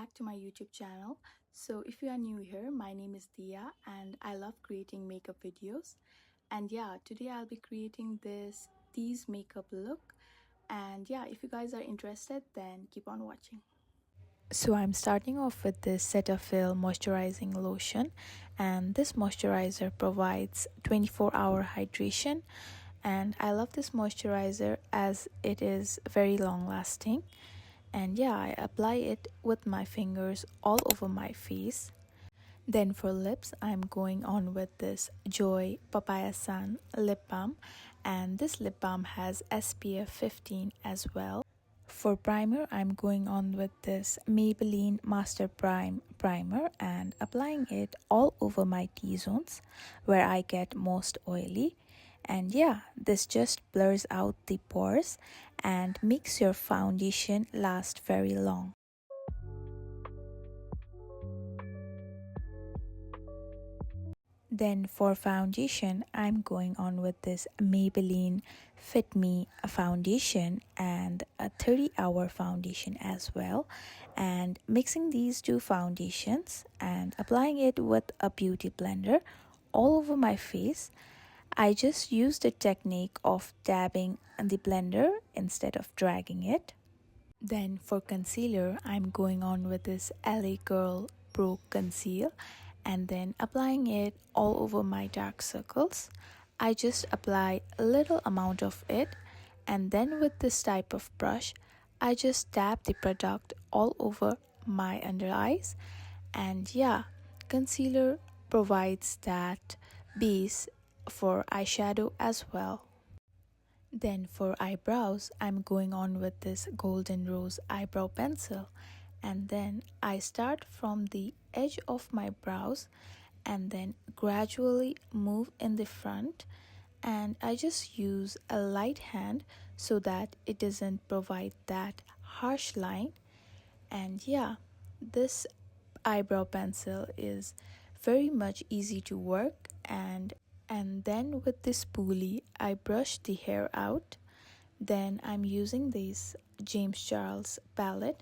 back to my YouTube channel. So if you are new here, my name is Dia and I love creating makeup videos. And yeah, today I'll be creating this Teej makeup look. And yeah, if you guys are interested, then keep on watching. So I'm starting off with this Cetaphil moisturizing lotion, and this moisturizer provides 24-hour hydration, and I love this moisturizer as it is very long lasting. And yeah, I apply it with my fingers all over my face. Then for lips, I'm going on with this Joy Papaya Sun lip balm, and this lip balm has SPF 15 as well. For primer, I'm going on with this Maybelline Master Prime primer and applying it all over my T-zones where I get most oily. And yeah, this just blurs out the pores and makes your foundation last very long. Then for foundation, I'm going on with this Maybelline Fit Me foundation and a 30-hour foundation as well. And mixing these two foundations and applying it with a beauty blender all over my face. I just use the technique of dabbing the blender instead of dragging it. Then for concealer, I'm going on with this LA Girl Pro Conceal and then applying it all over my dark circles. I just apply a little amount of it, and then with this type of brush, I just dab the product all over my under eyes. And yeah, concealer provides that base for eyeshadow as well. Then for eyebrows, I'm going on with this Golden Rose eyebrow pencil, and then I start from the edge of my brows and then gradually move in the front, and I just use a light hand so that it doesn't provide that harsh line. And yeah, this eyebrow pencil is very much easy to work, and then with this spoolie I brush the hair out. Then I'm using this James Charles palette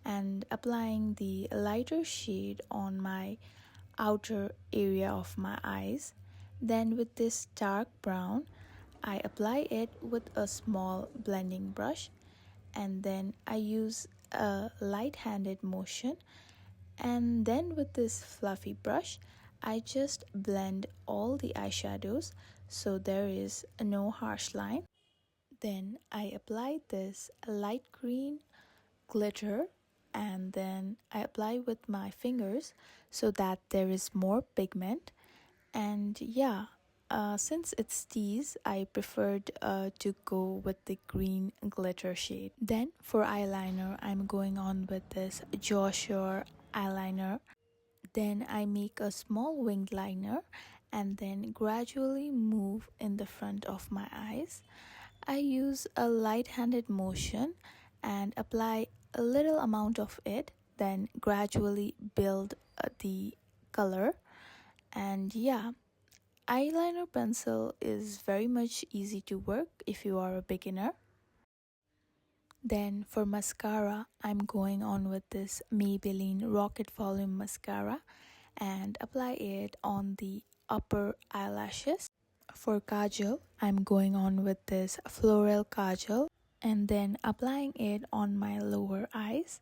and applying the lighter shade on my outer area of my eyes. Then with this dark brown, I apply it with a small blending brush, and then I use a light-handed motion, and then with this fluffy brush I just blend all the eyeshadows so there is no harsh line. Then I apply this light green glitter, and then I apply with my fingers so that there is more pigment. And yeah, since it's Teej, I preferred to go with the green glitter shade. Then for eyeliner, I'm going on with this Joshua eyeliner. Then I make a small winged liner and then gradually move in the front of my eyes. I use a light-handed motion and apply a little amount of it, then gradually build the color. And yeah, eyeliner pencil is very much easy to work if you are a beginner. Then for mascara, I'm going on with this Maybelline Rocket Volume Mascara and apply it on the upper eyelashes. For kajal, I'm going on with this floral kajal and then applying it on my lower eyes.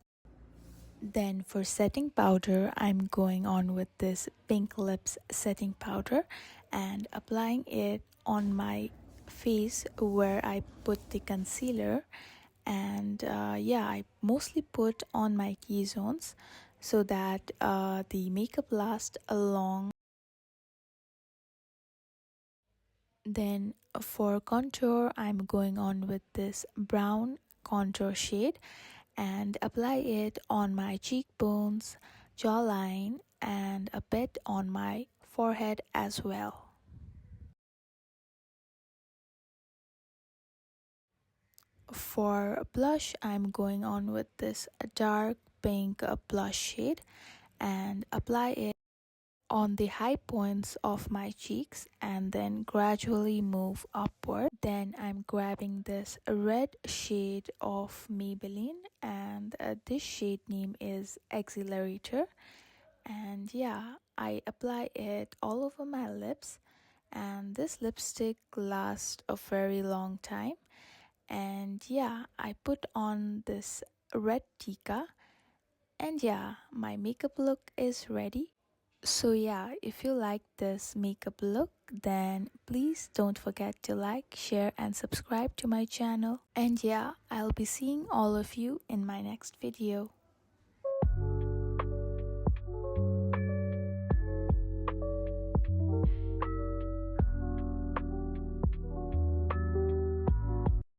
Then for setting powder, I'm going on with this Pink Lips setting powder and applying it on my face where I put the concealer. And yeah, I mostly put on my T-zones so that the makeup lasts a long. Then for contour, I'm going on with this brown contour shade and apply it on my cheekbones, jawline, and a bit on my forehead as well. For blush, I'm going on with this dark pink blush shade and apply it on the high points of my cheeks and then gradually move upward. Then I'm grabbing this red shade of Maybelline, and this shade name is Accelerator. And yeah, I apply it all over my lips, and this lipstick lasts a very long time. And yeah, I put on this red tika, and yeah, my makeup look is ready. So yeah, if you like this makeup look, then please don't forget to like, share and subscribe to my channel. And yeah, I'll be seeing all of you in my next video.